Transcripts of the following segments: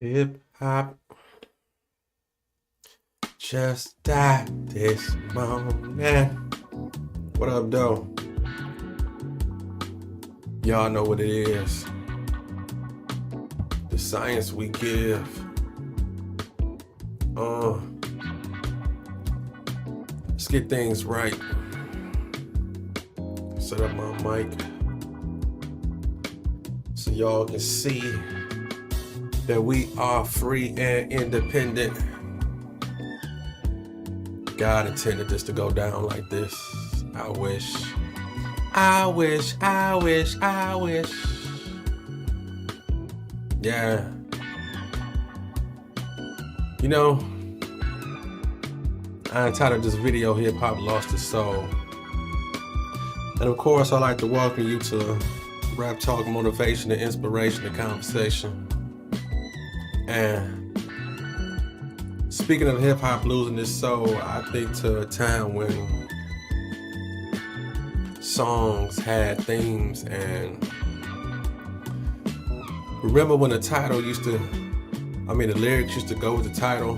Hip hop just died this morning. What up, though? Y'all know what it is. The science we give. Let's get things right. Set up my mic so y'all can see that we are free and independent. God intended this to go down like this. I wish. Yeah. You know, I entitled this video, Hip Hop Lost Its Soul. And of course, I'd like to welcome you to Rap Talk, Motivation and Inspiration and Conversation. And speaking of hip hop losing its soul, I think to a time when songs had themes, and remember when the lyrics used to go with the title?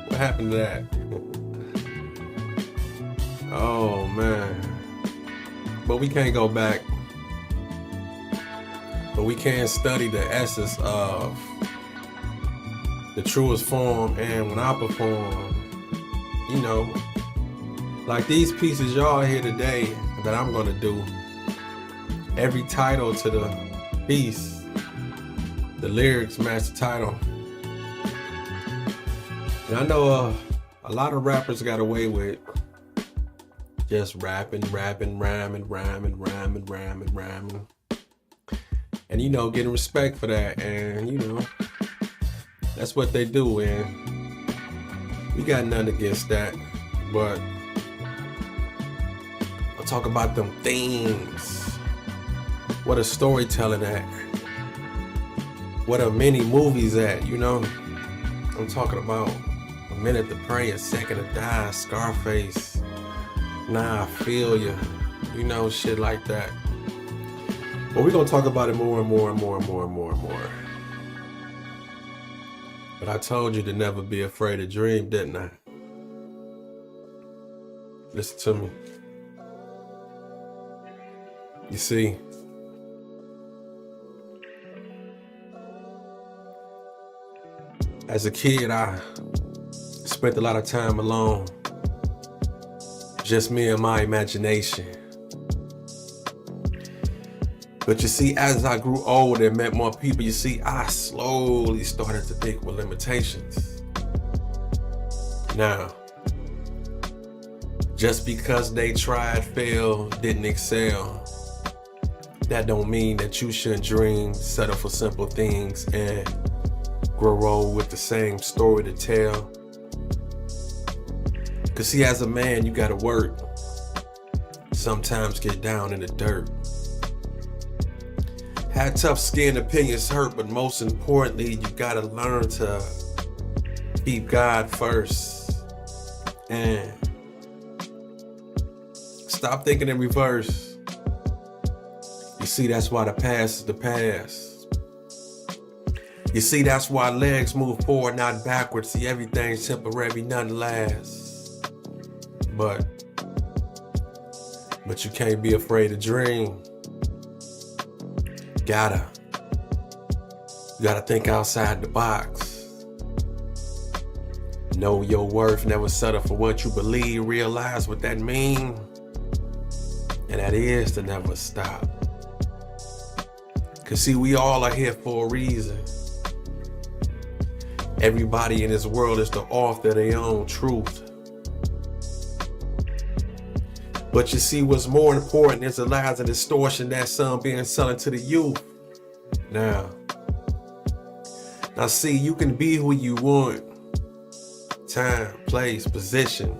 What happened to that? Oh man. But we can't go back. But we can study the essence of the truest form. And when I perform, you know, like these pieces y'all hear today that I'm gonna do, every title to the piece, the lyrics match the title. And I know a lot of rappers got away with just rapping, rhyming. And you know, getting respect for that, and you know, that's what they do, and we got nothing against that. But I'll talk about them themes. What a storytelling at. What are many movies at, you know? I'm talking about A Minute to Pray, A Second to Die, Scarface, Nah, I Feel Ya, you know, shit like that. But we're gonna talk about it more and more. But I told you to never be afraid to dream, didn't I? Listen to me. You see, as a kid, I spent a lot of time alone. Just me and my imagination. But you see, as I grew older and met more people, you see, I slowly started to think with limitations. Now, just because they tried, failed, didn't excel, that don't mean that you shouldn't dream, settle for simple things, and grow old with the same story to tell. Cause see, as a man, you gotta work. Sometimes get down in the dirt. Had tough skin, opinions hurt, but most importantly, you gotta learn to keep God first. And stop thinking in reverse. You see, that's why the past is the past. You see, that's why legs move forward, not backwards. See, everything's temporary, nothing lasts. But you can't be afraid to dream. You gotta think outside the box. Know your worth, never settle for what you believe, realize what that means. And that is to never stop. Cause see, we all are here for a reason. Everybody in this world is the author of their own truth. But you see, what's more important is the lies and distortion that some being selling to the youth. Now see, you can be who you want. Time, place, position.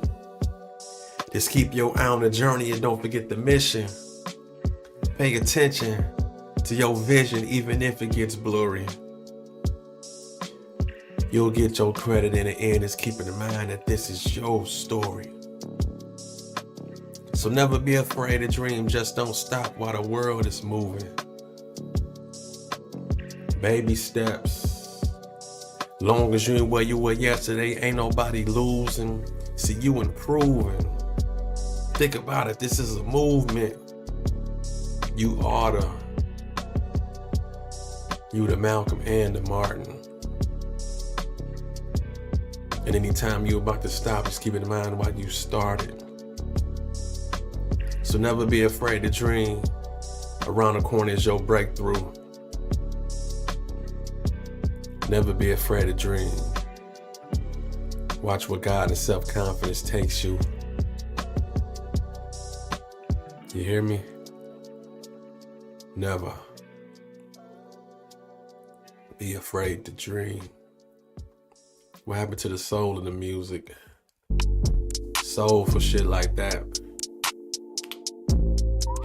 Just keep your eye on the journey and don't forget the mission. Pay attention to your vision, even if it gets blurry. You'll get your credit in the end. Is keeping in mind that this is your story. So never be afraid to dream, just don't stop while the world is moving. Baby steps. Long as you ain't where you were yesterday, ain't nobody losing. See you improving. Think about it, this is a movement. You the Malcolm and the Martin. And anytime you're about to stop, just keep in mind why you started. So never be afraid to dream. Around the corner is your breakthrough. Never be afraid to dream. Watch where God and self-confidence takes you. You hear me? Never be afraid to dream. What happened to the soul in the music? Soul for shit like that.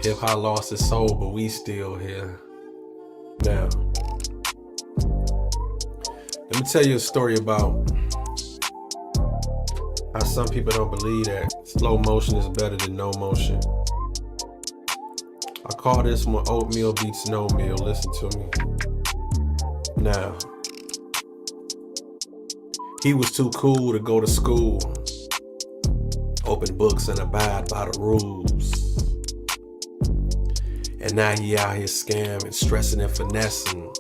Hip hop lost its soul, but we still here. Now, let me tell you a story about how some people don't believe that slow motion is better than no motion. I call this one oatmeal beats no meal. Listen to me. Now, he was too cool to go to school, open books and abide by the rules. And now he out here scamming, stressing and finessing,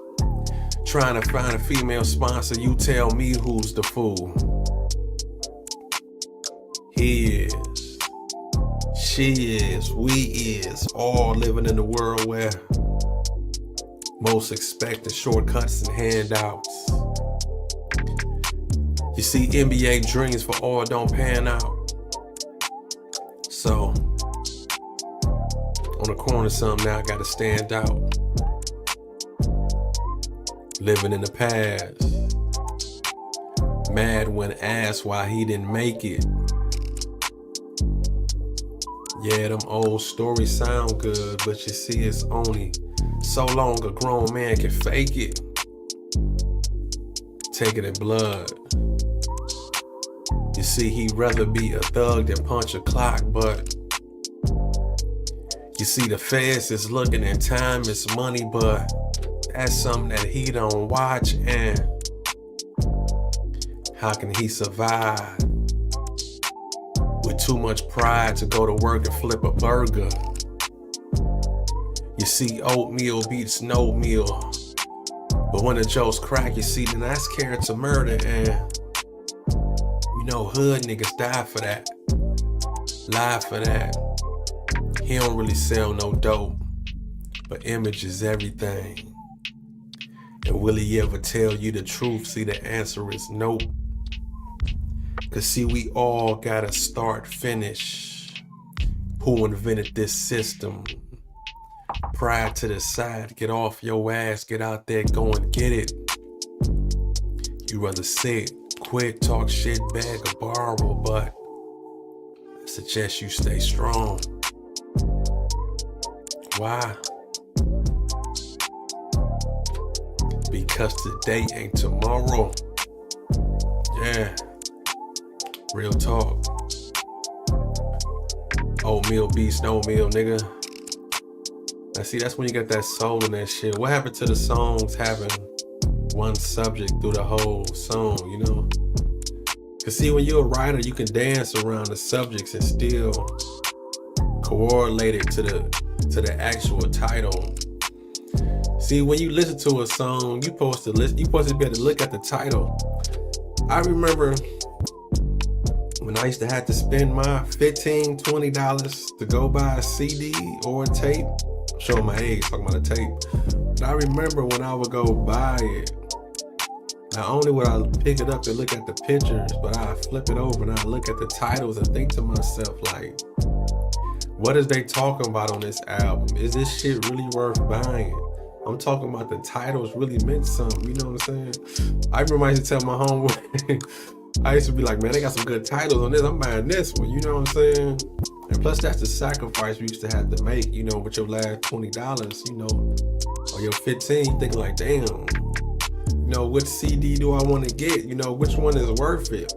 trying to find a female sponsor. You tell me who's the fool. He is, she is, we is, all living in a world where most expecting shortcuts and handouts. You see, NBA dreams for all don't pan out. So, on the corner of something now, I gotta stand out. Living in the past. Mad when asked why he didn't make it. Yeah, them old stories sound good, but you see, it's only so long a grown man can fake it. Take it in blood. You see, he'd rather be a thug than punch a clock, but you see, the feds is looking and time is money, but that's something that he don't watch, and how can he survive with too much pride to go to work and flip a burger? You see, oatmeal beats no meal, but when the jokes crack, you see, then that's character murder, and you know, hood niggas die for that, lie for that. He don't really sell no dope, but image is everything. And will he ever tell you the truth? See, the answer is nope. Cause see, we all gotta start, finish. Who invented this system? Pride to the side, get off your ass, get out there, go and get it. You rather sit, quit, talk shit, beg or borrow, but I suggest you stay strong. Why? Because today ain't tomorrow. Yeah. Real talk. Oatmeal beats no meal, nigga. Now see, that's when you got that soul in that shit. What happened to the songs having one subject through the whole song, you know? Cause see, when you're a writer, you can dance around the subjects and still correlate it to the actual title. See, when you listen to a song, you're supposed to be able to look at the title. I remember when I used to have to spend my $15, $20 to go buy a CD or a tape. I'm showing my age, talking about a tape. But I remember when I would go buy it, not only would I pick it up and look at the pictures, but I flip it over and I look at the titles and think to myself, like, what is they talking about on this album? Is this shit really worth buying? I'm talking about the titles really meant something, you know what I'm saying? I remember I used to tell my homeboy, I used to be like, man, they got some good titles on this, I'm buying this one, you know what I'm saying? And plus that's the sacrifice we used to have to make, you know, with your last $20, you know, or your 15, you thinking like, damn, you know, which CD do I want to get? You know, which one is worth it?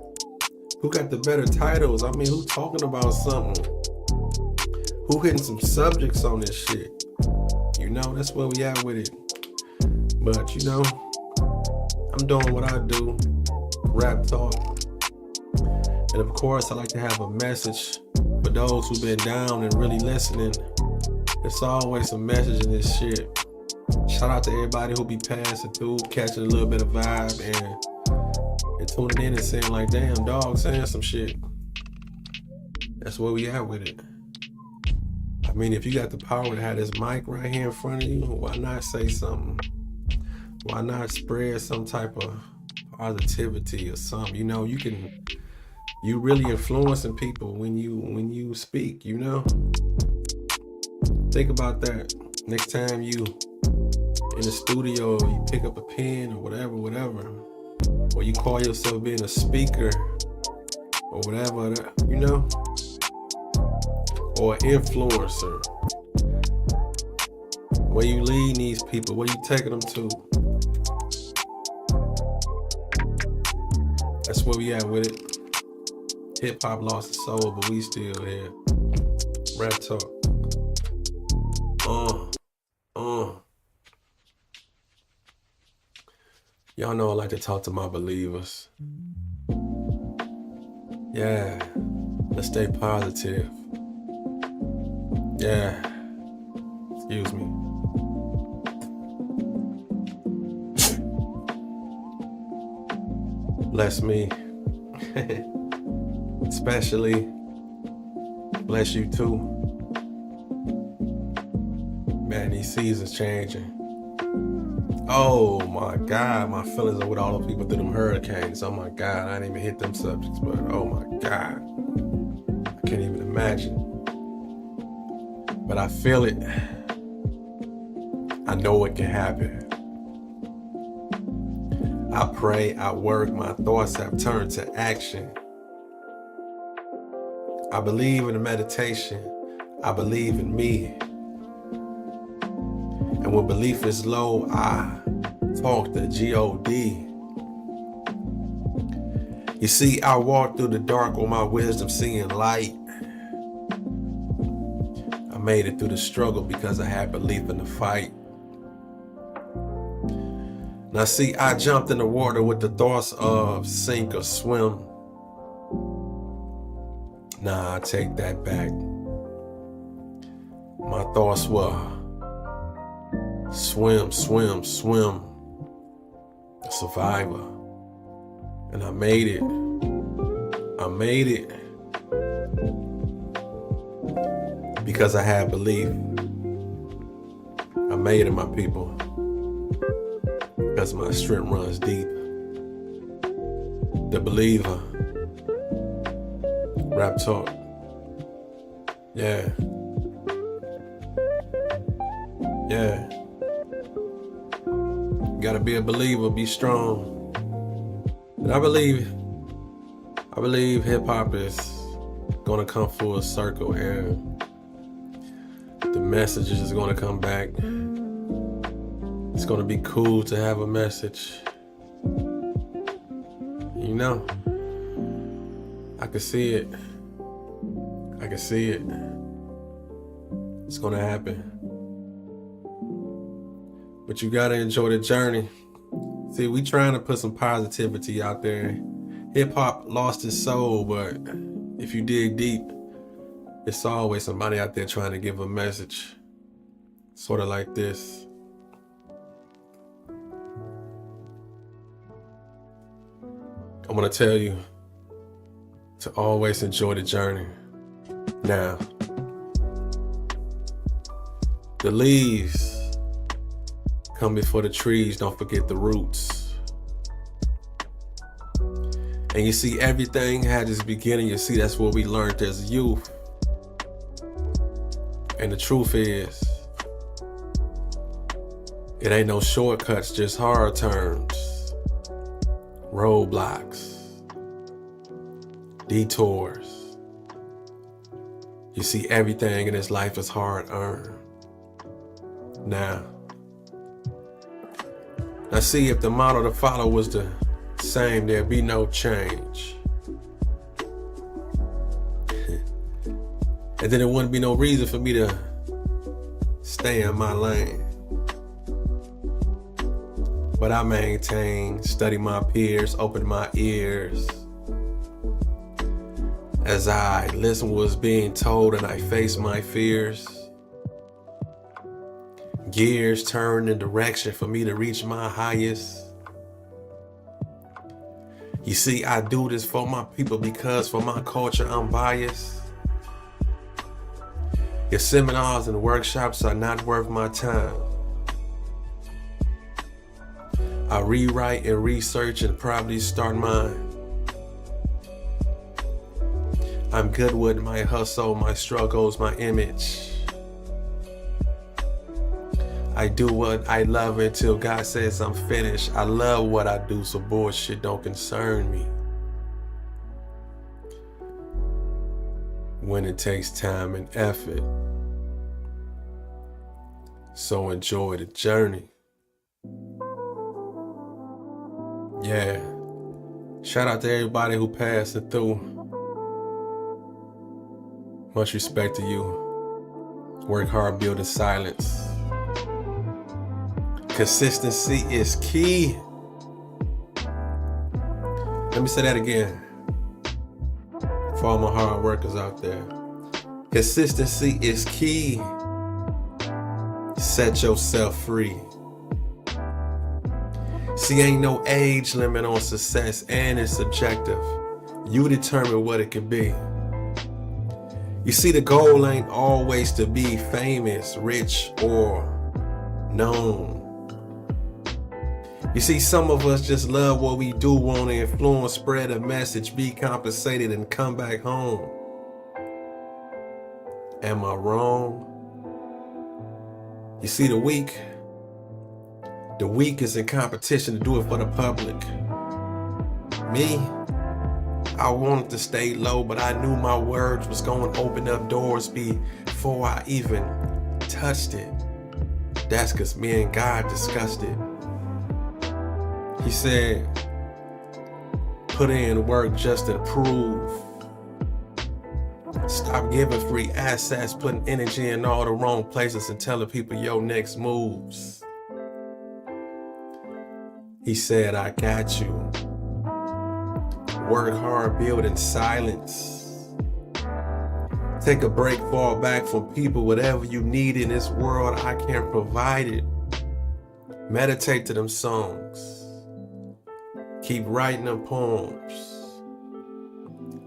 Who got the better titles? I mean, who talking about something? Who hitting some subjects on this shit? You know, that's where we at with it. But you know, I'm doing what I do, rap talk. And of course, I like to have a message for those who've been down and really listening. There's always a message in this shit. Shout out to everybody who be passing through, catching a little bit of vibe and tuning in and saying like, damn, dog saying some shit. That's where we at with it. I mean, if you got the power to have this mic right here in front of you, why not say something? Why not spread some type of positivity or something? You know, you really influencing people when you speak, you know? Think about that. Next time you in the studio, you pick up a pen or whatever, or you call yourself being a speaker or whatever, you know? Or an influencer. Where you leading these people, where you taking them to? That's where we at with it. Hip hop lost its soul, but we still here. Rap talk. Y'all know I like to talk to my believers. Yeah, let's stay positive. Yeah, excuse me. Bless me. Especially bless you too. Man, these seasons changing. Oh my God, my feelings are with all the people through them hurricanes. Oh my God, I didn't even hit them subjects, but oh my God. I can't even imagine. But I feel it. I know it can happen. I pray, I work, my thoughts have turned to action. I believe in the meditation. I believe in me. And when belief is low, I talk to G-O-D. You see, I walk through the dark with my wisdom seeing light. I made it through the struggle because I had belief in the fight. Now see, I jumped in the water with the thoughts of sink or swim. Nah, I take that back. My thoughts were swim, swim, swim. A survivor. And I made it. I made it. Because I had belief. I made it, my people. Because my strength runs deep. The believer. Rap talk. Yeah. Yeah. You gotta be a believer, be strong. And I believe hip hop is gonna come full circle and the message is gonna come back. It's gonna be cool to have a message. You know, I can see it. I can see it. It's gonna happen. But you gotta enjoy the journey. See, we trying to put some positivity out there. Hip hop lost its soul, but if you dig deep, it's always somebody out there trying to give a message. Sort of like this. I want to tell you to always enjoy the journey. Now, the leaves come before the trees, don't forget the roots. And you see, everything had its beginning. You see, that's what we learned as youth. And the truth is, it ain't no shortcuts, just hard turns. Roadblocks, detours. You see, everything in this life is hard earned. Now see, if the model to follow was the same, there'd be no change. And then there wouldn't be no reason for me to stay in my lane. But I maintain, study my peers, open my ears as I listen what was being told and I face my fears. Gears turn in direction for me to reach my highest. You see, I do this for my people because for my culture I'm biased. Your seminars and workshops are not worth my time. I rewrite and research and probably start mine. I'm good with my hustle, my struggles, my image. I do what I love until God says I'm finished. I love what I do, so bullshit don't concern me. When it takes time and effort. So enjoy the journey. Yeah. Shout out to everybody who passed it through. Much respect to you. Work hard, build in silence. Consistency is key. Let me say that again. For all my hard workers out there. Consistency is key. Set yourself free. See, ain't no age limit on success, and it's subjective. You determine what it can be. You see, the goal ain't always to be famous, rich, or known. You see, some of us just love what we do, want to influence, spread a message, be compensated, and come back home. Am I wrong? You see, the weak is in competition to do it for the public. Me, I wanted to stay low, but I knew my words was going to open up doors before I even touched it. That's because me and God discussed it. He said, put in work just to prove. Stop giving free assets, putting energy in all the wrong places and telling people your next moves. He said, I got you. Work hard, build in silence. Take a break, fall back from people. Whatever you need in this world, I can't provide it. Meditate to them songs. Keep writing them poems.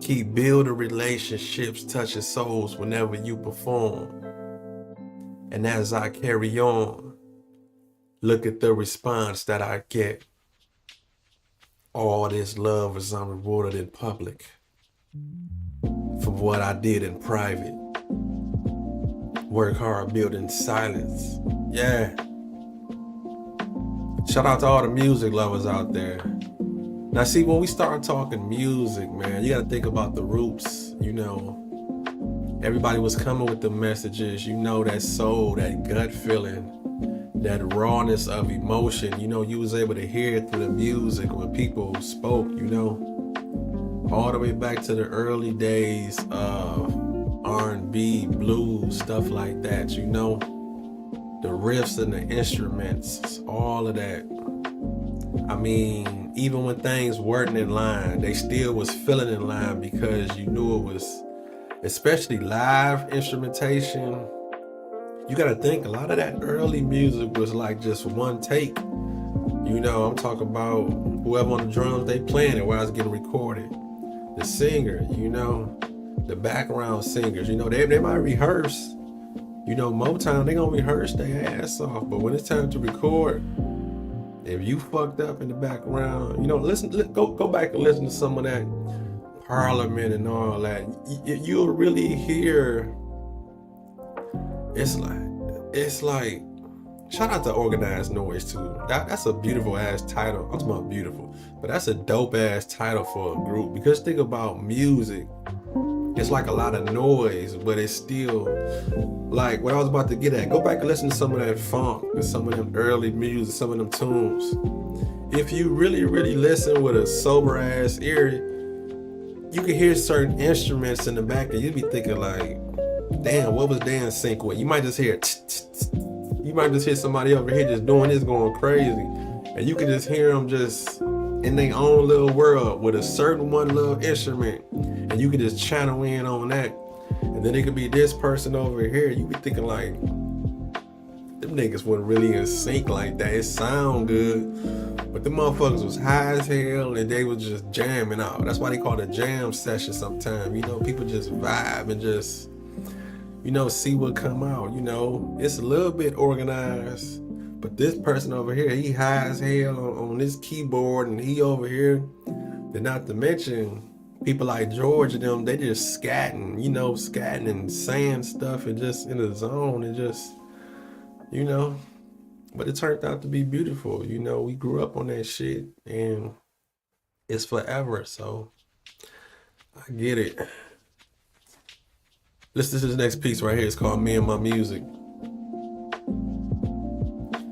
Keep building relationships, touching souls whenever you perform. And as I carry on, look at the response that I get. All this love is unrewarded in public for what I did in private. Work hard, build in silence. Yeah. Shout out to all the music lovers out there. Now see, when we start talking music, man, you gotta think about the roots, you know. Everybody was coming with the messages, you know, that soul, that gut feeling, that rawness of emotion, you know, you was able to hear it through the music when people spoke, you know. All the way back to the early days of R&B, blues, stuff like that, you know. The riffs and the instruments, all of that. I mean, even when things weren't in line, they still was feeling in line because you knew it was, especially live instrumentation. You gotta think, a lot of that early music was like just one take. You know, I'm talking about whoever on the drums, they playing it while it's getting recorded. The singer, you know, the background singers, you know, they might rehearse. You know, Motown, they gonna rehearse their ass off, but when it's time to record, if you fucked up in the background, you know, go back and listen to some of that Parliament and all that. You'll really hear. It's like, shout out to Organized Noise too. That's a beautiful ass title. I'm talking about beautiful, but that's a dope ass title for a group. Because think about music. It's like a lot of noise, but it's still like what I was about to get at. Go back and listen to some of that funk and some of them early music, some of them tunes. If you really, really listen with a sober ass ear, you can hear certain instruments in the back and you'll be thinking like, damn, what was Dan sync with? You might just hear, you might just hear somebody over here just doing this, going crazy. And you can just hear them just in their own little world with a certain one little instrument. And you can just channel in on that. And then it could be this person over here. You be thinking like, them niggas wasn't really in sync like that. It sound good, but the motherfuckers was high as hell and they was just jamming out. That's why they call it a jam session sometimes. You know, people just vibe and just, you know, see what come out. You know, it's a little bit organized, but this person over here, he high as hell on this keyboard and he over here. Then not to mention, people like George and them, they just scatting, you know, scatting and saying stuff and just in the zone and just, you know, but it turned out to be beautiful. You know, we grew up on that shit and it's forever. So I get it. Listen to this next piece right here. It's called Me and My Music.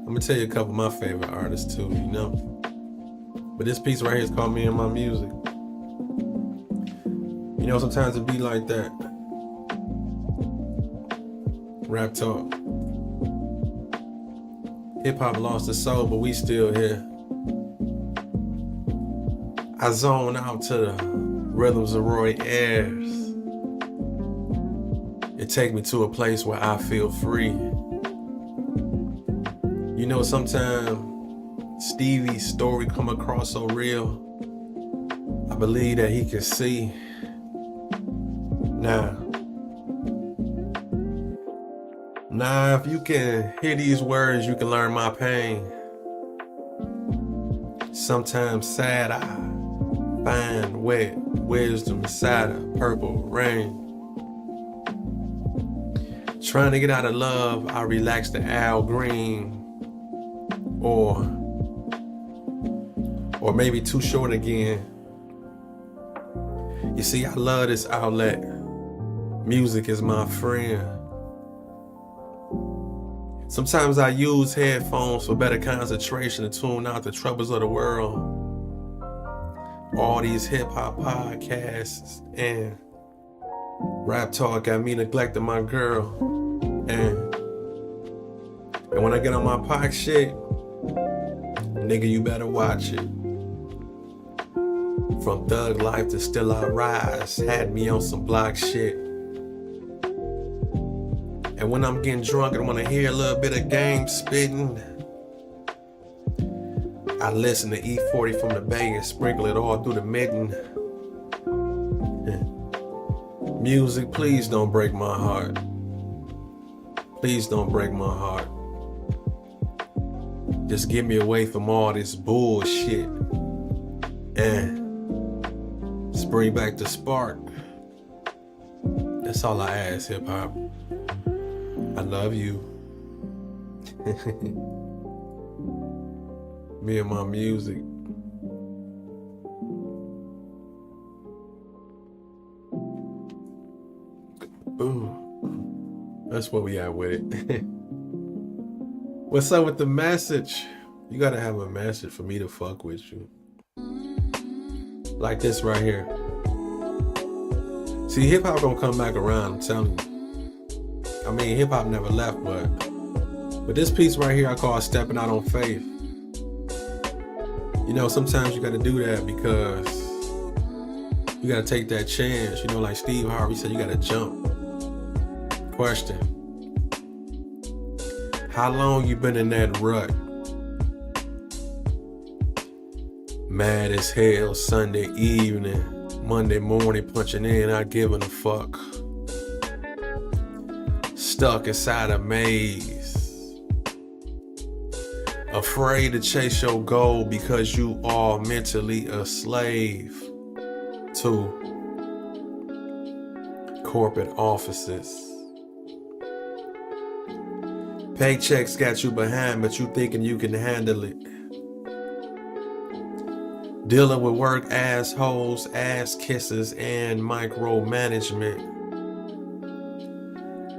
I'm gonna tell you a couple of my favorite artists too, you know. But this piece right here is called Me and My Music. You know, sometimes it be like that. Rap talk. Hip hop lost its soul, but we still here. I zone out to the rhythms of Roy Ayers. It take me to a place where I feel free. You know, sometimes Stevie's story come across so real. I believe that he can see. Now, if you can hear these words, you can learn my pain. Sometimes sad, I find wet wisdom inside of purple rain. Trying to get out of love, I relax the Al Green. Or maybe Too Short again. You see, I love this outlet. Music is my friend. Sometimes I use headphones for better concentration to tune out the troubles of the world. All these hip hop podcasts and rap talk got me neglecting my girl. And when I get on my Pac shit, nigga, you better watch it. From Thug Life to Still I Rise, had me on some block shit. And when I'm getting drunk and want to hear a little bit of game spitting, I listen to E40 from the Bay and sprinkle it all through the mitten. Music, please don't break my heart. Please don't break my heart. Just get me away from all this bullshit and bring back the spark. That's all I ask, hip hop. I love you. Me and my music. Ooh, that's what we at with it. What's up with the message? You gotta have a message for me to fuck with you. Like this right here. See, hip hop gonna come back around, I'm telling you. I mean, hip hop never left, but this piece right here I call Stepping Out on Faith. You know, sometimes you gotta do that because you gotta take that chance. You know, like Steve Harvey said, you gotta jump. Question. How long you been in that rut? Mad as hell Sunday evening, Monday morning punching in, not giving a fuck. Stuck inside a maze. Afraid to chase your goal because you are mentally a slave to corporate offices. Paychecks got you behind, but you thinking you can handle it. Dealing with work assholes, ass kisses, and micromanagement.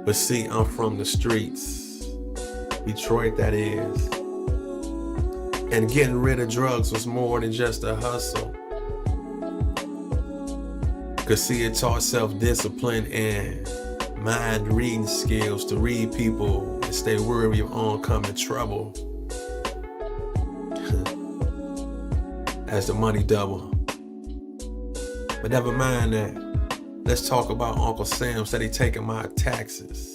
But see, I'm from the streets. Detroit, that is. And getting rid of drugs was more than just a hustle. Cause see, it taught self-discipline and mind reading skills to read people and stay wary of oncoming trouble. as the money double. But never mind that. Let's talk about Uncle Sam said he taking my taxes.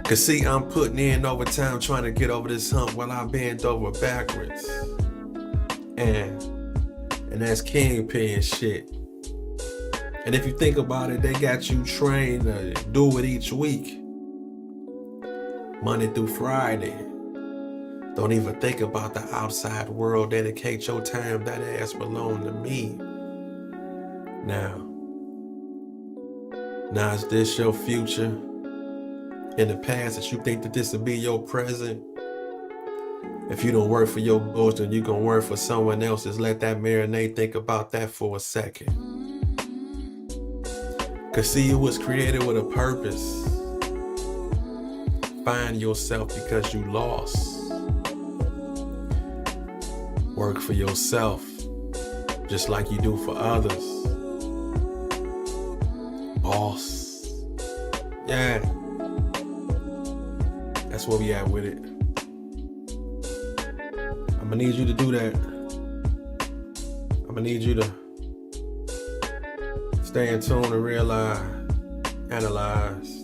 Cause see, I'm putting in overtime trying to get over this hump while I bend over backwards. And that's kingpin shit. And if you think about it, they got you trained to do it each week. Monday through Friday. Don't even think about the outside world. Dedicate your time. That ass belong to me. Now is this your future? In the past that you think that this will be your present? If you don't work for your boss, then you gonna work for someone else's. Let that marinate. Think about that for a second. Cause see, you was created with a purpose. Find yourself because you lost. Work for yourself, just like you do for others. Boss. Yeah. That's where we at with it. I'm gonna need you to do that. I'm gonna need you to stay in tune and realize, analyze.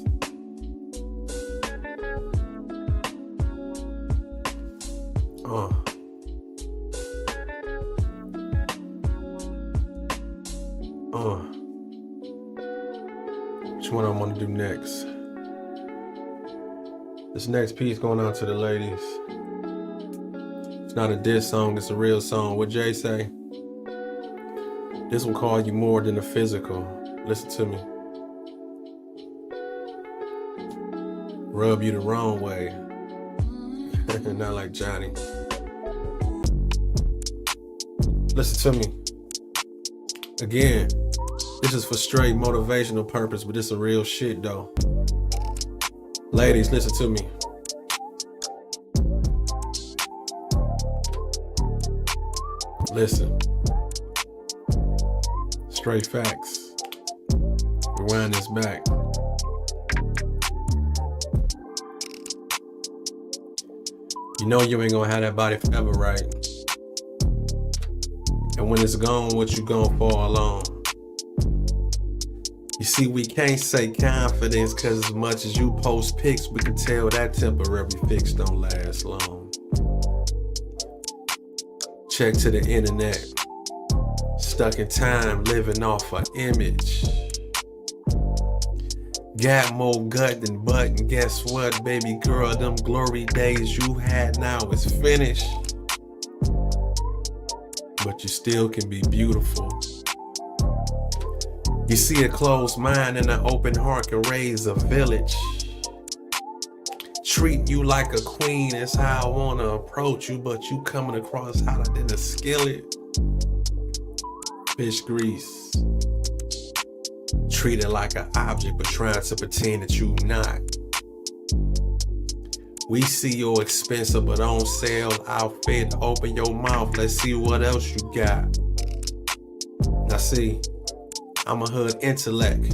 Which one I want to do next? This next piece going out to the ladies. It's not a diss song, it's a real song. What Jay say? This will call you more than the physical. Listen to me. Rub you the wrong way. Not like Johnny. Listen to me. Again, this is for straight motivational purpose, but this is real shit though. Ladies, listen to me. Listen. Straight facts. Rewind this back. You know you ain't gonna have that body forever, right? And when it's gone, what you gonna fall on? You see, we can't say confidence, cause as much as you post pics, we can tell that temporary fix don't last long. Check to the internet. Stuck in time, living off an image. Got more gut than butt, and guess what, baby girl? Them glory days you had now is finished. But you still can be beautiful. You see, a closed mind and an open heart can raise a village. Treating you like a queen is how I wanna approach you, but you coming across hotter than a skillet. Fish grease. Treated like an object, but trying to pretend that you not. We see your expensive but on sale outfit. Open your mouth, let's see what else you got. Now see, I'm a hood intellect,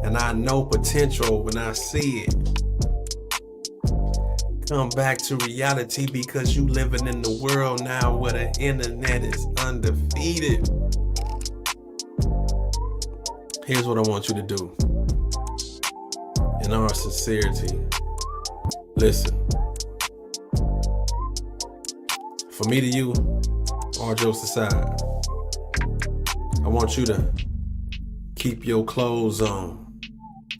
and I know potential when I see it. Come back to reality because you living in the world now where the internet is undefeated. Here's what I want you to do. In all sincerity, listen. For me to you, all jokes aside, I want you to keep your clothes on,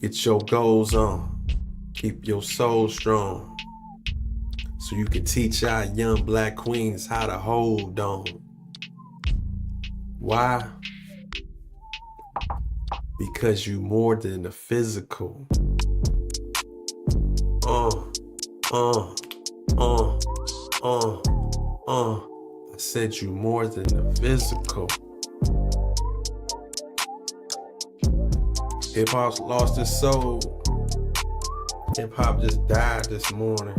get your goals on, keep your soul strong, so you can teach our young black queens how to hold on. Why? Because you more than the physical. I said you more than the physical. Hip hop's lost its soul. Hip hop just died this morning.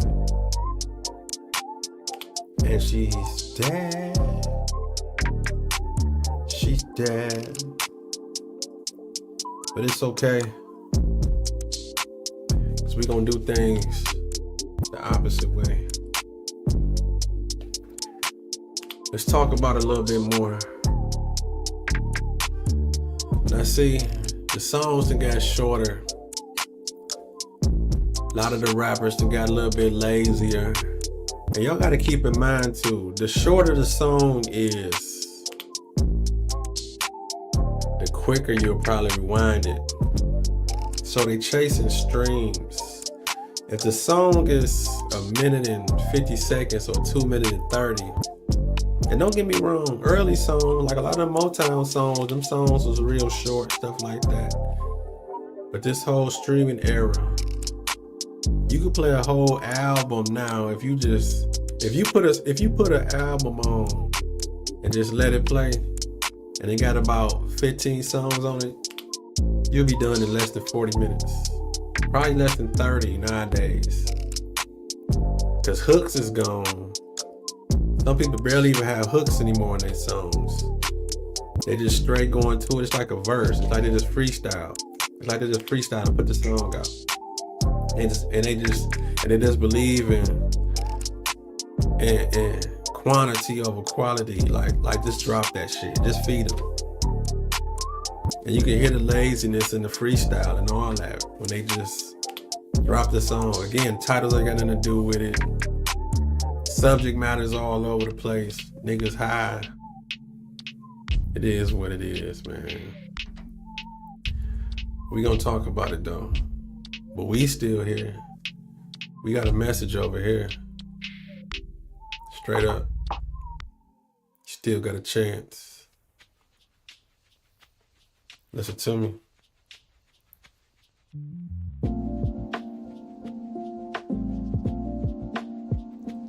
And she's dead. She's dead. But it's okay. Cause we gonna do things the opposite way. Let's talk about it a little bit more. Now see, the songs done got shorter. A lot of the rappers done got a little bit lazier. And y'all gotta keep in mind too, the shorter the song is, the quicker you'll probably rewind it. So they chasing streams. If the song is 1:50 or 2:30, and don't get me wrong, early songs, like a lot of Motown songs, them songs was real short, stuff like that. But this whole streaming era, you could play a whole album now if you put an album on and just let it play, and it got about 15 songs on it, you'll be done in less than 40 minutes. Probably less than 30 nowadays. Cause hooks is gone. Some people barely even have hooks anymore in their songs. They just straight going to it. It's like a verse. It's like they just freestyle. It's like they just freestyle and put the song out. And they just believe in quantity over quality. Like just drop that shit. Just feed them. And you can hear the laziness and the freestyle and all that when they just drop the song. Again, titles ain't got nothing to do with it. Subject matters all over the place. Niggas high. It is what it is, man. We gonna talk about it though. But we still here. We got a message over here. Straight up. Still got a chance. Listen to me.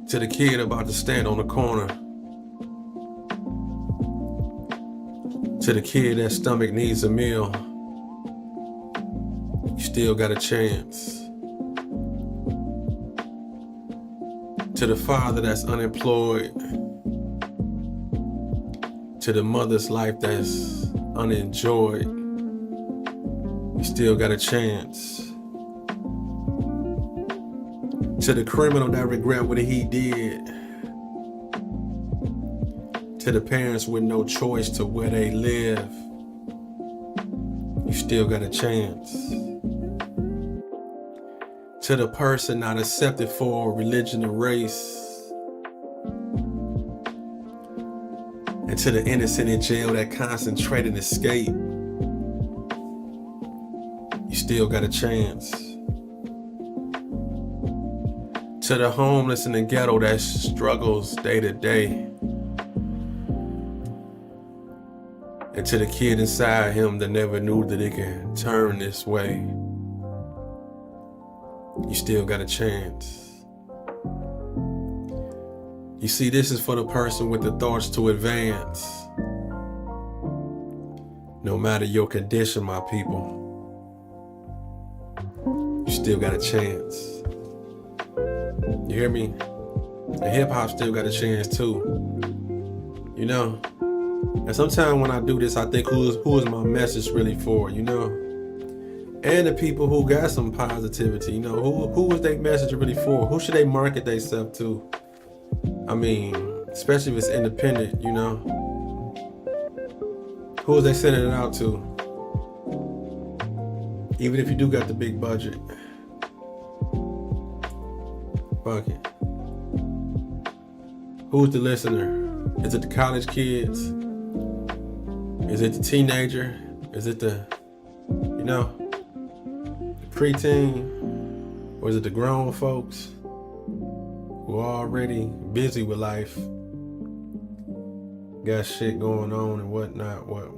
To the kid about to stand on the corner. To the kid that stomach needs a meal. You still got a chance. To the father that's unemployed. To the mother's life that's unenjoyed. You still got a chance. To the criminal that regret what he did. To the parents with no choice to where they live. You still got a chance. To the person not accepted for religion or race. And to the innocent in jail that concentrate and escape. You still got a chance. To the homeless in the ghetto that struggles day to day. And to the kid inside him that never knew that it can turn this way. You still got a chance. You see, this is for the person with the thoughts to advance. No matter your condition, my people, you still got a chance. You hear me? And hip hop still got a chance too. You know? And sometimes when I do this, I think who is my message really for, you know? And the people who got some positivity, you know, who is their message really for? Who should they market themselves to? I mean, especially if it's independent, you know? Who is they sending it out to? Even if you do got the big budget. Fuck it. Who's the listener? Is it the college kids? Is it the teenager? Is it the, you know, the preteen? Or is it the grown folks who are already busy with life? Got shit going on and whatnot. What?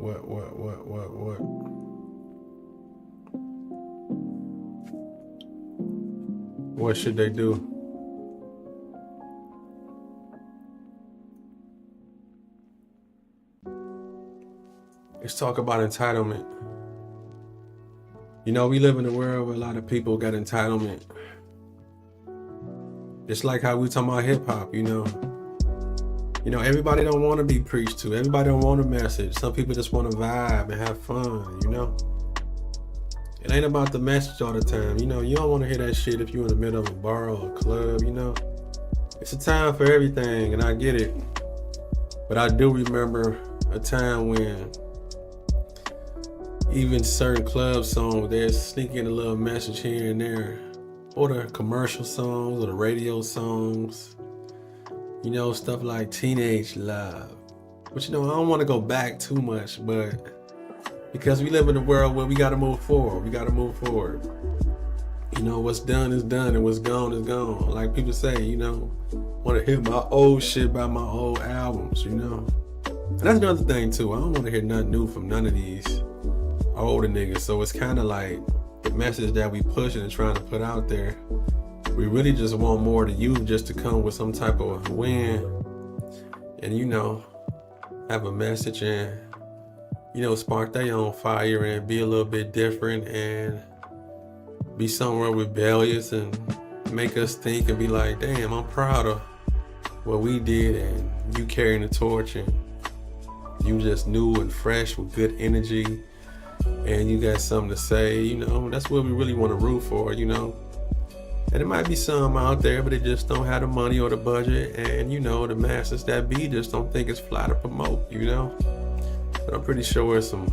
What should they do? Let's talk about entitlement. You know, we live in a world where a lot of people got entitlement. It's like how we talking about hip hop, you know. You know, everybody don't want to be preached to. Everybody don't want a message. Some people just want to vibe and have fun, you know. It ain't about the message all the time. You know, you don't want to hear that shit if you're in the middle of a bar or a club, you know. It's a time for everything, and I get it. But I do remember a time when even certain club songs, they're sneaking a little message here and there. Or the commercial songs or the radio songs. You know, stuff like Teenage Love. But you know, I don't want to go back too much, but because we live in a world where we got to move forward. We got to move forward. You know, what's done is done and what's gone is gone. Like people say, you know, want to hear my old shit by my old albums, you know. And that's another thing too. I don't want to hear nothing new from none of these older niggas. So it's kind of like the message that we pushing and trying to put out there. We really just want more of the youth just to come with some type of win and, you know, have a message and, you know, spark their own fire and be a little bit different and be somewhere rebellious and make us think and be like, damn, I'm proud of what we did and you carrying the torch and you just new and fresh with good energy and you got something to say, you know, that's what we really want to root for, you know. And it might be some out there, but they just don't have the money or the budget. And, you know, the masters that be just don't think it's fly to promote, you know. But I'm pretty sure there's some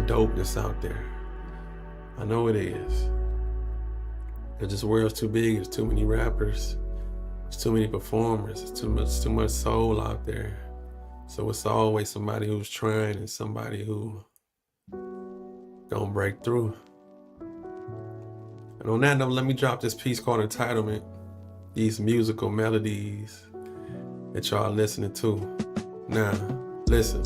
dopeness out there. I know it is. Because this world's too big. There's too many rappers. There's too many performers. There's too much soul out there. So it's always somebody who's trying and somebody who gonna break through. And on that note, let me drop this piece called Entitlement. These musical melodies that y'all listening to. Now, listen.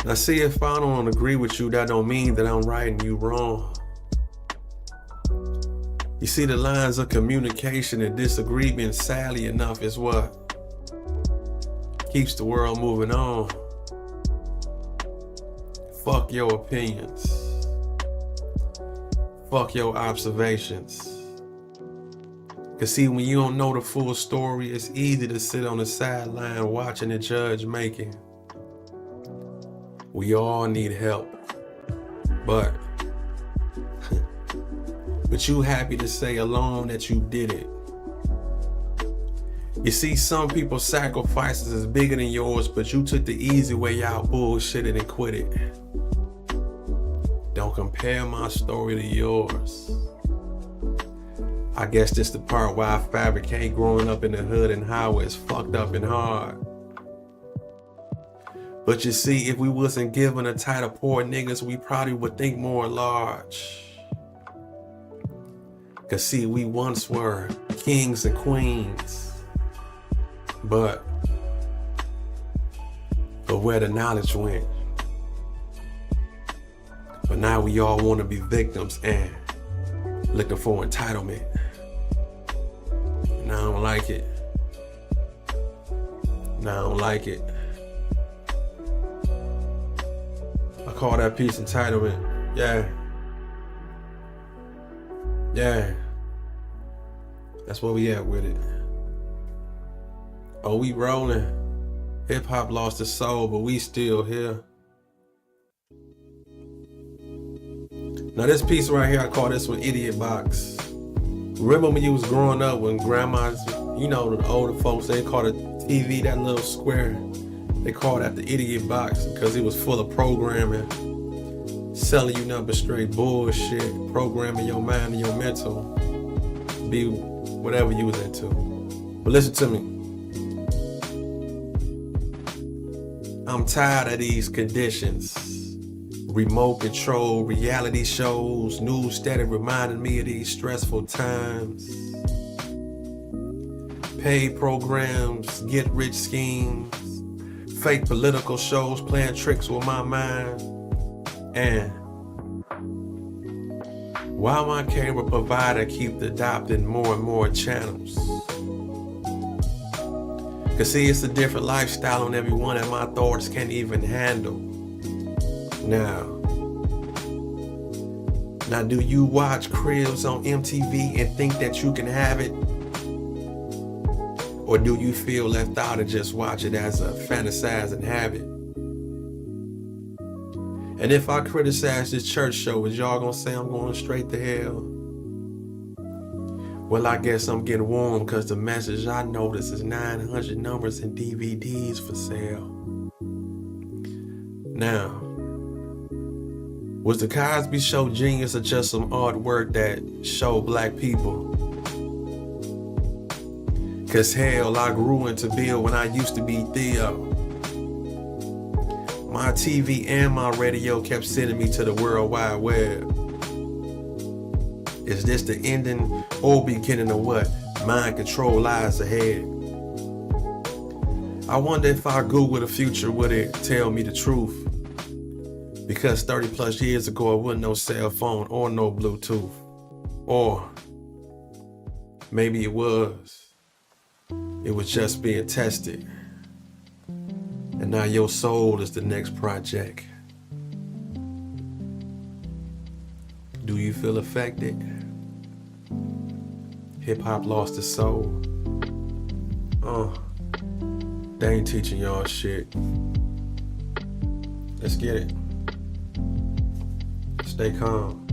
Now see, if I don't agree with you, that don't mean that I'm right and you wrong. You see, the lines of communication and disagreement, sadly enough, is what keeps the world moving on. Fuck your opinions. Fuck your observations. Cause see, when you don't know the full story, it's easy to sit on the sideline watching the judge making. We all need help. But you happy to say alone that you did it. You see, some people's sacrifices is bigger than yours, but you took the easy way out, bullshitted and quit it. Don't compare my story to yours. I guess this the part where I fabricate growing up in the hood and how it's fucked up and hard. But you see, if we wasn't given a title poor niggas, we probably would think more large. Cause see, we once were kings and queens, but where the knowledge went. But now we all want to be victims and looking for entitlement. And I don't like it. And I don't like it. I call that piece entitlement. Yeah. Yeah. That's where we at with it. Oh, we rolling. Hip hop lost its soul, but we still here. Now this piece right here, I call this one Idiot Box. Remember when you was growing up, when grandmas, you know, the older folks, they called a TV, that little square, they called that the Idiot Box because it was full of programming, selling you nothing but straight bullshit, programming your mind and your mental, be whatever you was into. But listen to me. I'm tired of these conditions. Remote control, reality shows, news steady reminding me of these stressful times. Paid programs, get rich schemes, fake political shows playing tricks with my mind. And while my cable provider keep adopting more and more channels. Cause see, it's a different lifestyle on everyone that my thoughts can't even handle. Now, do you watch Cribs on MTV and think that you can have it? Or do you feel left out and just watch it as a fantasizing habit? And if I criticize this church show, is y'all gonna say I'm going straight to hell? Well, I guess I'm getting warm because the message I noticed is 900 numbers and DVDs for sale. Now, was the Cosby Show genius or just some artwork that showed black people? Cause hell, I grew into Bill when I used to be Theo. My TV and my radio kept sending me to the World Wide Web. Is this the ending or beginning of what? Mind control lies ahead. I wonder if I Google the future, would it tell me the truth? Because 30 plus years ago, it wasn't no cell phone or no Bluetooth. Or maybe it was. It was just being tested. And now your soul is the next project. Do you feel affected? Hip-hop lost its soul. They ain't teaching y'all shit. Let's get it. Stay calm.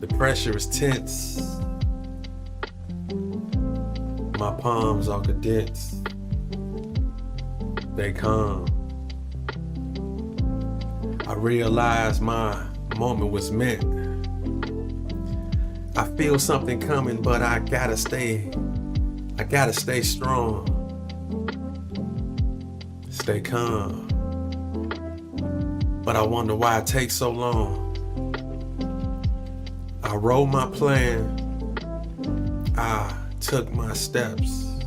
The pressure is tense. My palms are condensed. Stay calm. I realized my moment was meant. I feel something coming, but I gotta stay strong. Stay calm. But I wonder why it takes so long. I wrote my plan. I took my steps.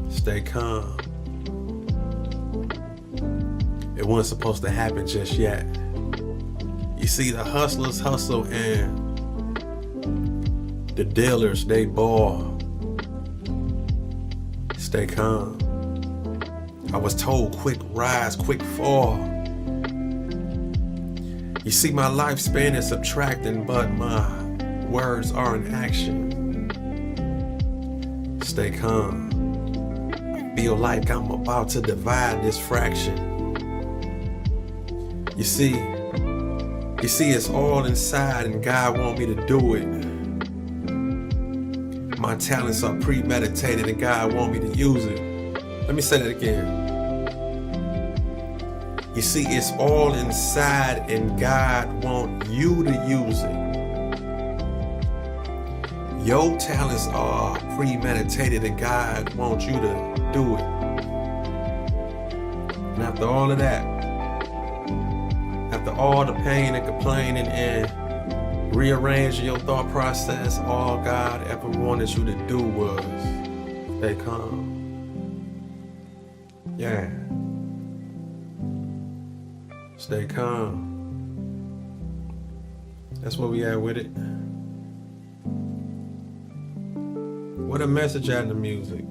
Stay calm. It wasn't supposed to happen just yet. You see, the hustlers hustle and the dealers, they ball. Stay calm. I was told quick rise, quick fall. You see, my lifespan is subtracting, but my words are in action. Stay calm. I feel like I'm about to divide this fraction. You see, it's all inside and God want me to do it. My talents are premeditated and God want me to use it. Let me say that again. You see, it's all inside and God want you to use it. Your talents are premeditated and God wants you to do it. And after all of that, after all the pain and complaining and rearranging your thought process, all God ever wanted you to do was stay calm. Yeah. Stay calm. That's where we at with it. What a message out in the music.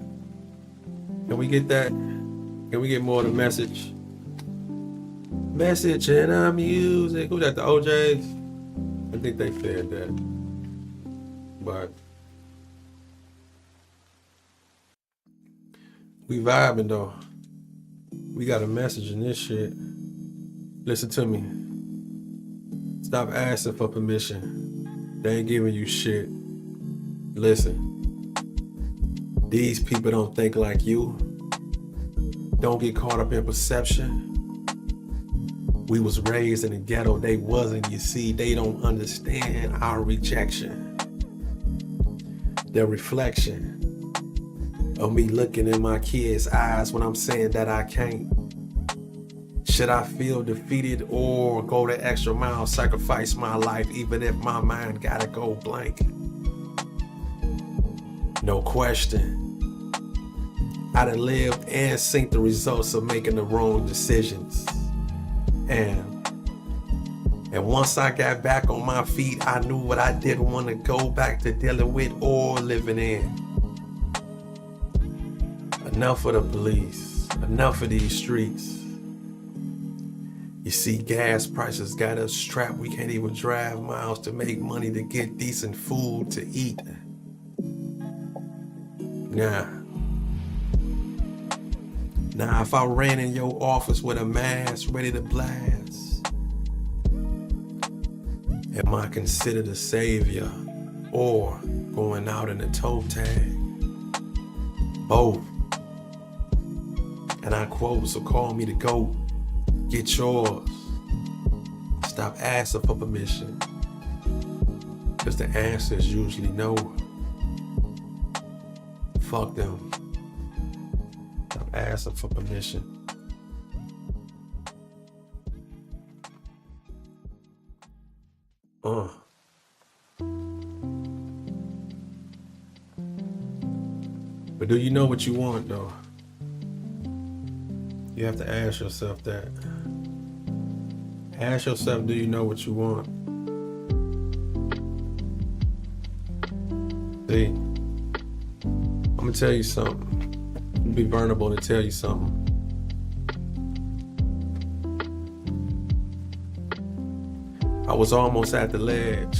Can we get that? Can we get more of the message? Message in our music. Who that, the OJs? I think they said that. But we vibing though. We got a message in this shit. Listen to me. Stop asking for permission. They ain't giving you shit. Listen. These people don't think like you. Don't get caught up in perception. We was raised in the ghetto, they wasn't. You see, they don't understand our rejection. The reflection of me looking in my kids' eyes when I'm saying that I can't. Should I feel defeated or go the extra mile, sacrifice my life even if my mind gotta go blank? No question. I done lived and seen the results of making the wrong decisions. And once I got back on my feet, I knew what I didn't want to go back to dealing with or living in. Enough of the police, enough of these streets. You see, gas prices got us trapped. We can't even drive miles to make money to get decent food to eat. Now, if I ran in your office with a mask ready to blast, Am I considered a savior or going out in a toe tag? Both. And I quote, so call me the GOAT. Get yours. Stop asking for permission, because the answer is usually no. Fuck them. Stop asking for permission. But do you know what you want, though? You have to ask yourself that. Ask yourself, do you know what you want? See, I'm gonna tell you something. I'm gonna be vulnerable to tell you something. I was almost at the ledge,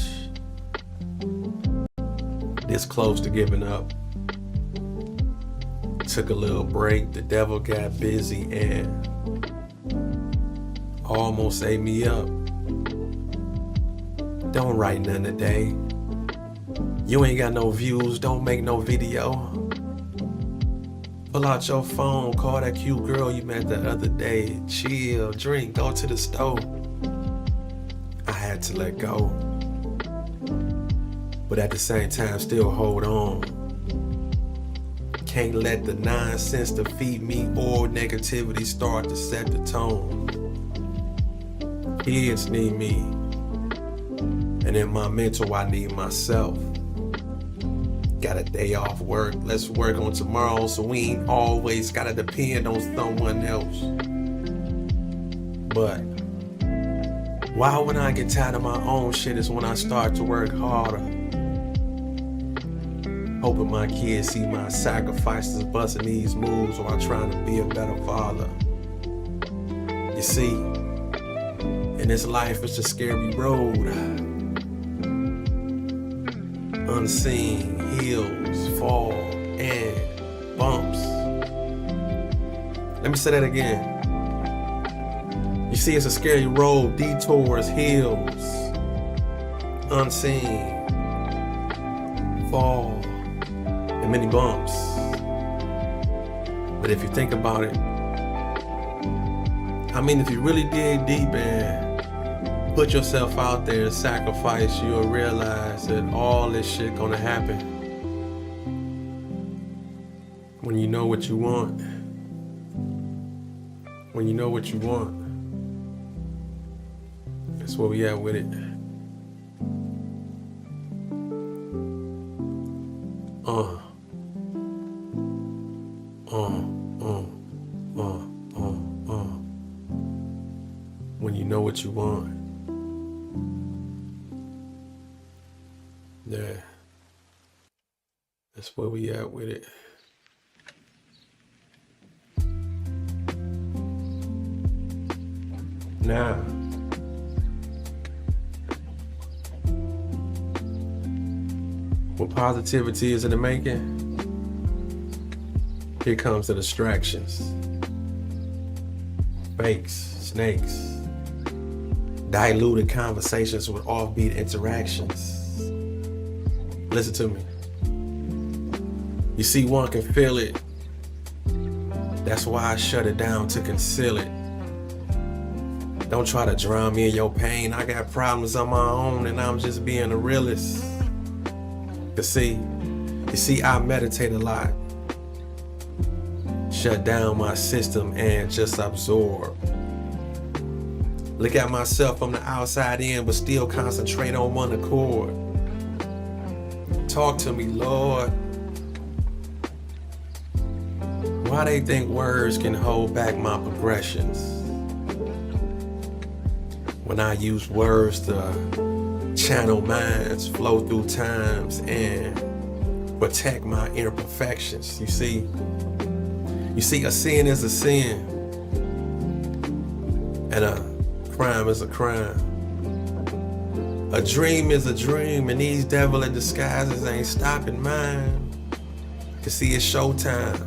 this close to giving up. Took a little break, the devil got busy and almost ate me up. Don't write nothing today. You ain't got no views, don't make no video. Pull out your phone, call that cute girl you met the other day. Chill, drink, go to the store. I had to let go, but at the same time still hold on. Can't let the nonsense defeat me or negativity start to set the tone. Kids need me, and in my mental I need myself. Got a day off work, let's work on tomorrow, so we ain't always gotta depend on someone else. But why when I get tired of my own shit is when I start to work harder. Hoping my kids see my sacrifices, busting these moves while trying to be a better father. You see, in this life it's a scary road. Unseen hills, fall, and bumps. Let me say that again. You see, it's a scary road, detours, hills, unseen, fall, and many bumps. But if you think about it, I mean, if you really dig deep and put yourself out there and sacrifice, you'll realize that all this shit gonna happen. When you know what you want. When you know what you want. That's where we at with it. When you know what you want. Yeah. That's where we at with it. Now, when positivity is in the making, here comes the distractions. Fakes, snakes, diluted conversations with offbeat interactions. Listen to me. You see, one can feel it. That's why I shut it down to conceal it. Don't try to drown me in your pain. I got problems on my own and I'm just being a realist. You see, I meditate a lot. Shut down my system and just absorb. Look at myself from the outside in, but still concentrate on one accord. Talk to me, Lord. Why they think words can hold back my progressions? When I use words to channel minds, flow through times, and protect my imperfections. You see, a sin is a sin, and a crime is a crime. A dream is a dream, and these devil in disguises ain't stopping mine. You see, it's showtime,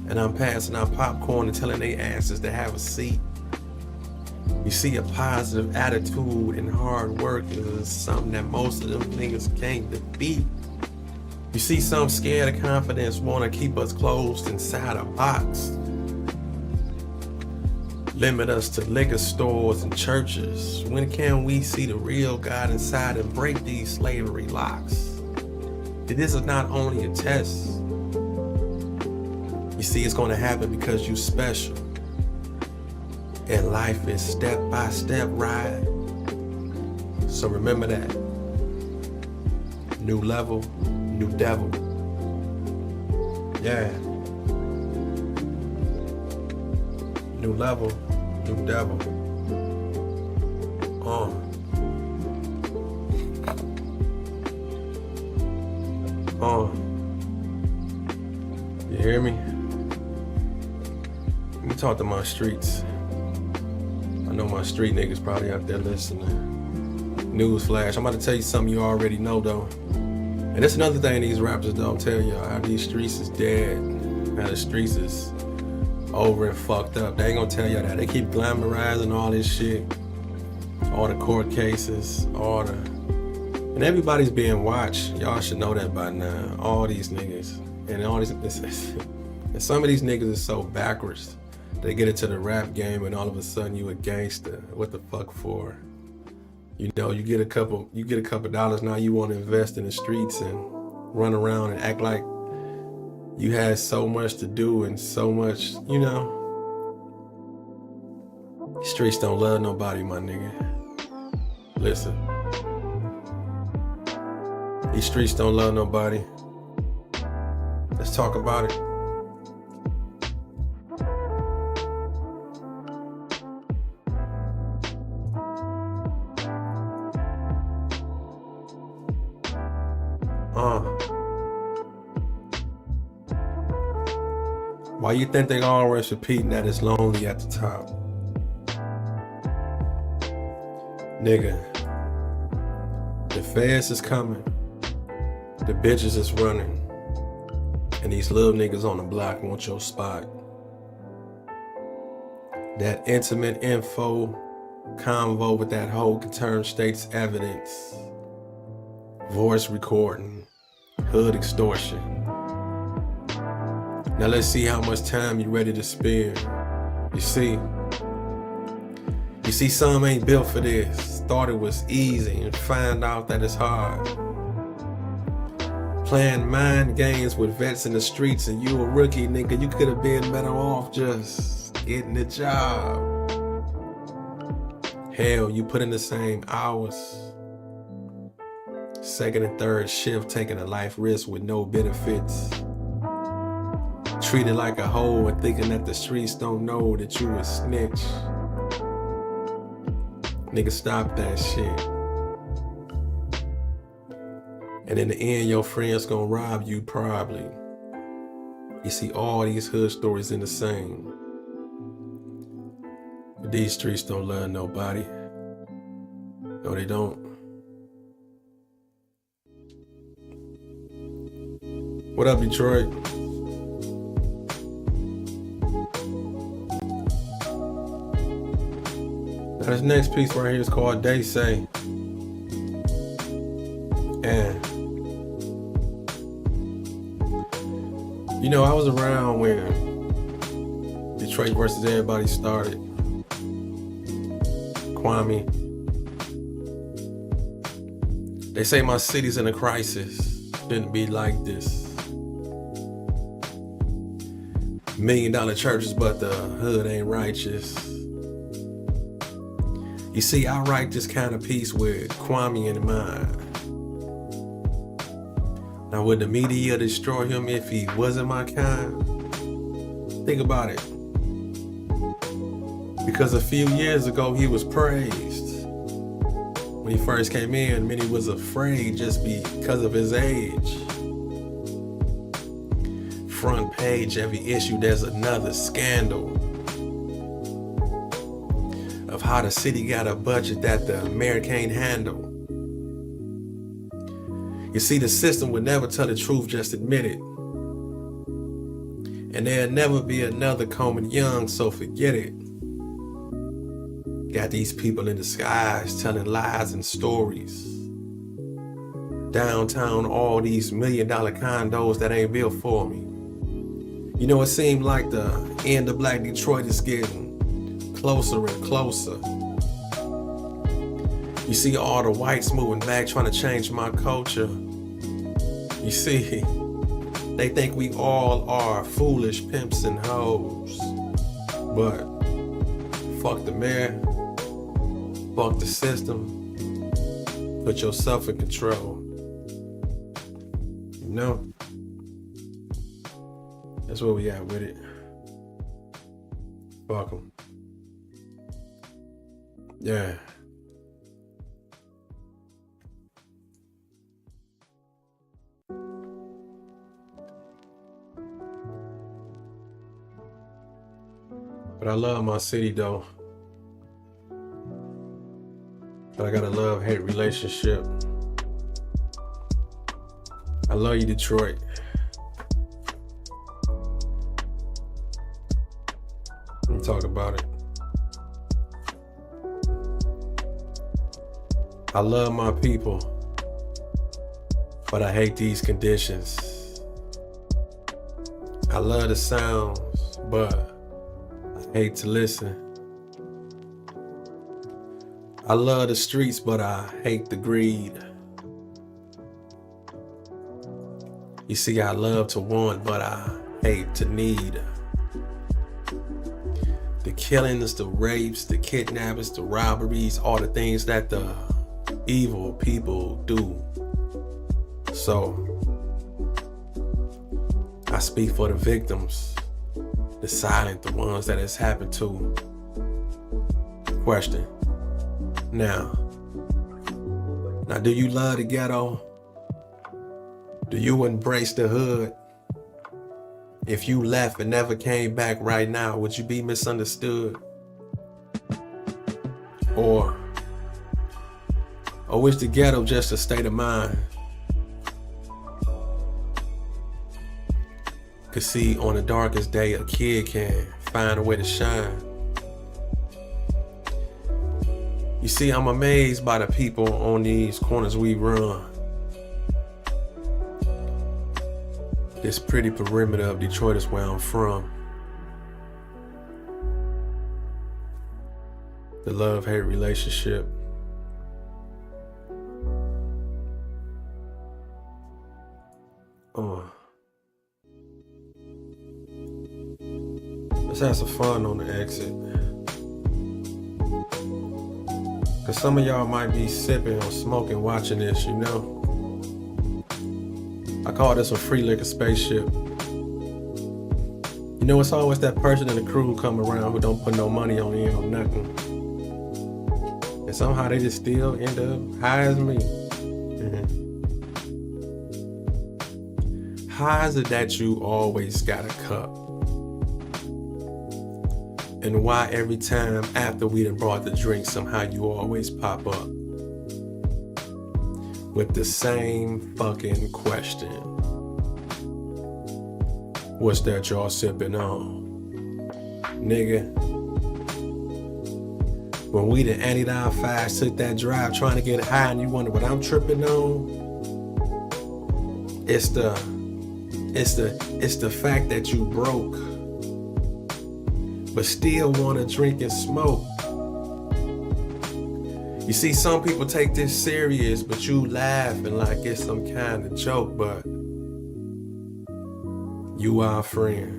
and I'm passing out popcorn and telling they asses to have a seat. You see, a positive attitude and hard work is something that most of them niggas can't defeat. You see, some scared of confidence want to keep us closed inside a box. Limit us to liquor stores and churches. When can we see the real God inside and break these slavery locks? This is not only a test. You see, it's going to happen because you special. And life is step-by-step ride. So remember that. New level, new devil. Yeah. New level, new devil. You hear me? Let me talk to my streets. I know my street niggas probably out there listening. Newsflash, I'm about to tell you something you already know though. And that's another thing these rappers don't tell y'all, how these streets is dead, how the streets is over and fucked up. They ain't gonna tell y'all that. They keep glamorizing all this shit, all the court cases, and everybody's being watched. Y'all should know that by now. All these niggas and all these, and some of these niggas is so backwards. They get into the rap game and all of a sudden you a gangster. What the fuck for? You know, you get a couple dollars, now you want to invest in the streets and run around and act like you had so much to do and so much, you know. Streets don't love nobody, my nigga. Listen. These streets don't love nobody. Let's talk about it. Why you think they always repeating that it's lonely at the top? Nigga, the feds is coming, the bitches is running, and these little niggas on the block want your spot. That intimate info convo with that hoe can turn state's evidence. Voice recording, hood extortion. Now let's see how much time you ready to spend. You see, some ain't built for this. Thought it was easy and find out that it's hard. Playing mind games with vets in the streets and you a rookie, nigga, you could have been better off just getting a job. Hell, you put in the same hours. Second and third shift taking a life risk with no benefits. Treated like a hoe and thinking that the streets don't know that you a snitch. Nigga, stop that shit. And in the end, your friends gonna rob you probably. You see all these hood stories in the same. But these streets don't love nobody. No, they don't. What up, Detroit? Now this next piece right here is called They Say. And you know, I was around when Detroit versus everybody started. Kwame. They say my city's in a crisis. Shouldn't be like this. $1 million churches, but the hood ain't righteous. You see, I write this kind of piece with Kwame in mind. Now, would the media destroy him if he wasn't my kind? Think about it. Because a few years ago, he was praised. When he first came in, many was afraid just because of his age. Front page, every issue, there's another scandal of how the city got a budget that the mayor can't handle. You see, the system would never tell the truth, just admit it. And there'll never be another Coleman Young, so forget it. Got got these people in disguise telling lies and stories. Downtown, all these $1 million condos that ain't built for me. You know, it seemed like the end of Black Detroit is getting closer and closer. You see all the whites moving back, trying to change my culture. You see, they think we all are foolish pimps and hoes. But fuck the mayor, fuck the system, put yourself in control. You know? That's where we at with it. Fuck 'em. Yeah. But I love my city though. But I got a love-hate relationship. I love you, Detroit. Let me talk about it. I love my people, but I hate these conditions. I love the sounds, but I hate to listen. I love the streets, but I hate the greed. You see, I love to want, but I hate to need. The killings, the rapes, the kidnappings, the robberies, all the things that the evil people do. So, I speak for the victims, the silent, the ones that it's happened to. Question. Now, do you love the ghetto? Do you embrace the hood? If you left and never came back right now, would you be misunderstood? Or is the ghetto just a state of mind? 'Cause see, on the darkest day, a kid can find a way to shine. You see, I'm amazed by the people on these corners we run. This pretty perimeter of Detroit is where I'm from. The love-hate relationship. Let's have some fun on the exit. 'Cause some of y'all might be sipping or smoking watching this, you know? I call this a free liquor spaceship. You know, it's always that person in the crew come around who don't put no money on the end or nothing. And somehow they just still end up high as me. How is it that you always got a cup? And why every time after we done brought the drink, somehow you always pop up with the same fucking question? What's that y'all sipping on? Nigga, when we done anteed our fast, took that drive trying to get high and you wonder what I'm tripping on? It's the fact that you broke, but still wanna drink and smoke. You see, some people take this serious, but you laughing like it's some kind of joke, but you our friend.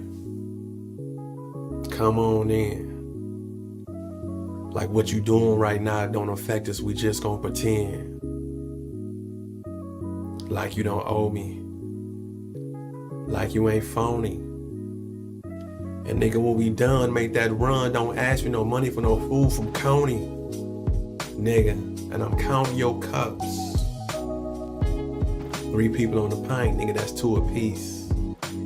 Come on in. Like what you doing right now don't affect us, we just gonna pretend. Like you don't owe me. Like you ain't phony. And nigga, when we done, make that run, don't ask me no money for no food from Coney. Nigga, and I'm counting your cups. 3 people on the pint, nigga, that's 2 apiece.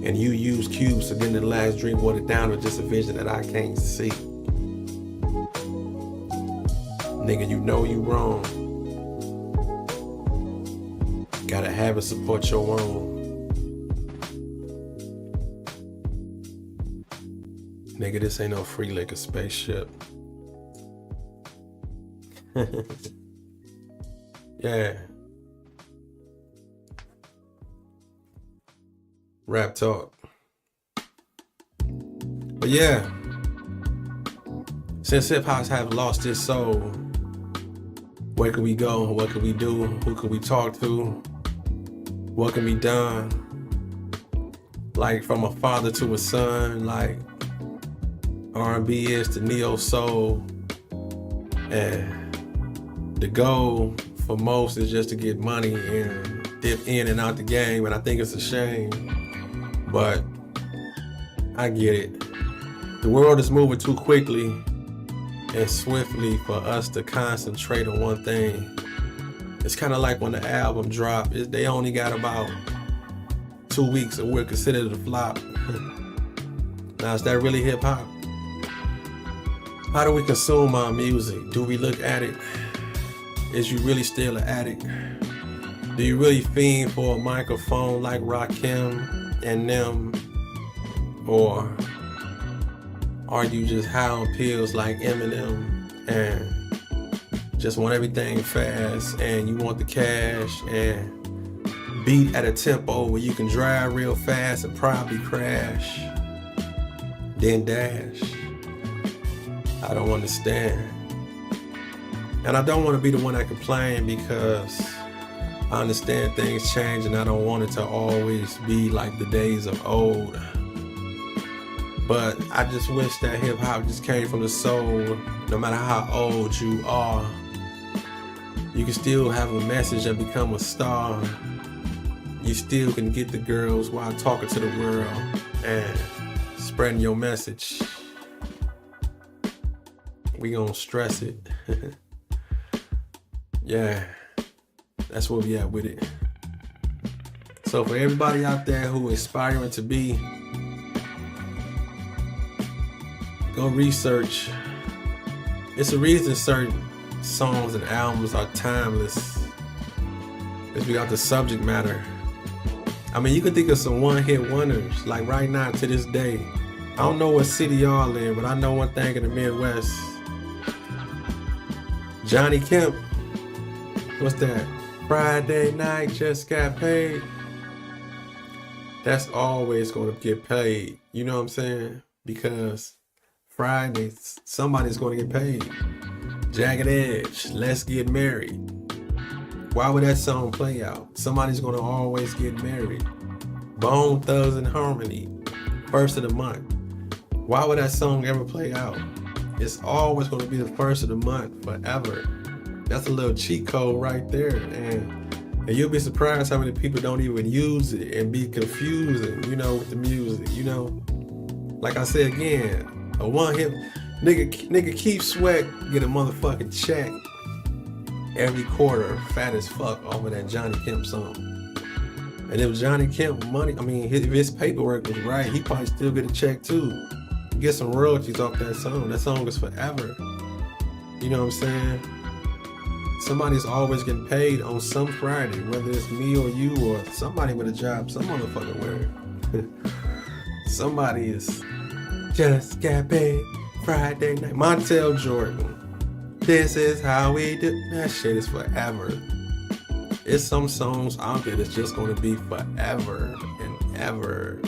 And you use cubes to get the last drink watered down with just a vision that I can't see. Nigga, you know you wrong. Gotta have it support your own. Nigga, this ain't no free liquor spaceship. Yeah. Rap talk. But yeah, since hip hop have lost its soul, where can we go? What can we do? Who can we talk to? What can be done? Like from a father to a son, like R&B is to neo soul, and the goal for most is just to get money and dip in and out the game. And I think it's a shame, but I get it. The world is moving too quickly and swiftly for us to concentrate on one thing. It's kind of like when the album dropped, they only got about 2 weeks and we're considered a flop. Now, is that really hip hop? How do we consume our music? Do we look at it? Is you really still an addict? Do you really fiend for a microphone like Rakim and them? Or are you just high on pills like Eminem and just want everything fast and you want the cash and beat at a tempo where you can drive real fast and probably crash, then dash? I don't understand. And I don't want to be the one that complain, because I understand things change and I don't want it to always be like the days of old. But I just wish that hip hop just came from the soul. No matter how old you are, you can still have a message and become a star. You still can get the girls while talking to the world and spreading your message. We gonna stress it. Yeah, that's where we at with it. So for everybody out there who aspiring to be, go research. It's a reason certain songs and albums are timeless. Because we got the subject matter. I mean, you can think of some one-hit wonders, like right now to this day. I don't know what city y'all in, but I know one thing in the Midwest. Johnny Kemp, what's that? Friday night, just got paid. That's always going to get paid. You know what I'm saying? Because Friday, somebody's going to get paid. Jagged Edge, Let's Get Married. Why would that song play out? Somebody's going to always get married. Bone Thugs and Harmony, first of the month. Why would that song ever play out? It's always going to be the first of the month forever. That's a little cheat code right there. And you'll be surprised how many people don't even use it and be confusing, with the music, Like I said again, a one-hit nigga Keith Sweat get a motherfucking check every quarter, fat as fuck, off of that Johnny Kemp song. And if Johnny Kemp money, if his paperwork was right, he probably still get a check too. Get some royalties off that song. That song is forever. You know what I'm saying? Somebody's always getting paid on some Friday, whether it's me or you or somebody with a job, some motherfucker where somebody is just got paid Friday night. Montel Jordan. This is how we do. That shit is forever. It's some songs out there that's just gonna be forever and ever.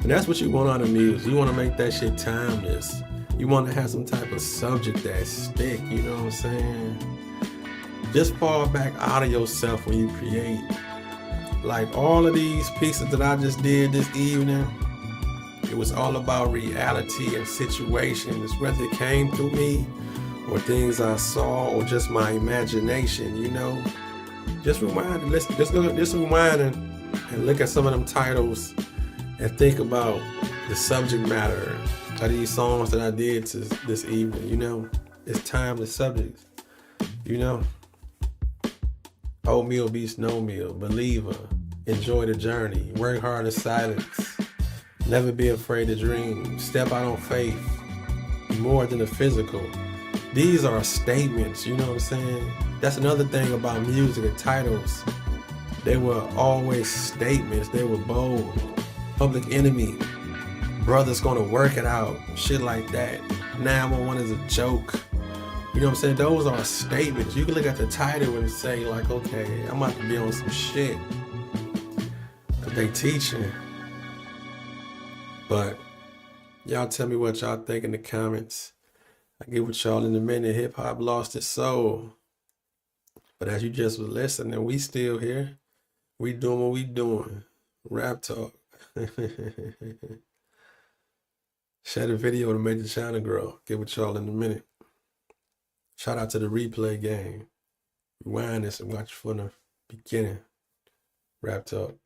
And that's what you want out of music. You want to make that shit timeless. You want to have some type of subject that stick. You know what I'm saying? Just fall back out of yourself when you create. Like all of these pieces that I just did this evening, it was all about reality and situations, whether it came through me or things I saw or just my imagination. Just rewind and listen. Just rewind and look at some of them titles and think about the subject matter of these songs that I did this evening. It's timeless subjects. Oatmeal beats no meal, believer, enjoy the journey, work hard in silence, never be afraid to dream, step out on faith, more than the physical. These are statements, you know what I'm saying? That's another thing about music and titles. They were always statements. They were bold. Public Enemy, Brothers Gonna Work It Out, shit like that. 911 is a joke. You know what I'm saying? Those are statements. You can look at the title and say like, okay, I'm about to be on some shit that they teaching. But y'all tell me what y'all think in the comments. I get with y'all in a minute. Hip hop lost its soul. But as you just was listening, we still here. We doing what we doing. Rap talk. Share the video to make the channel grow. Get with y'all in a minute. Shout out to the replay game. Rewind this and watch from the beginning. Rap talk.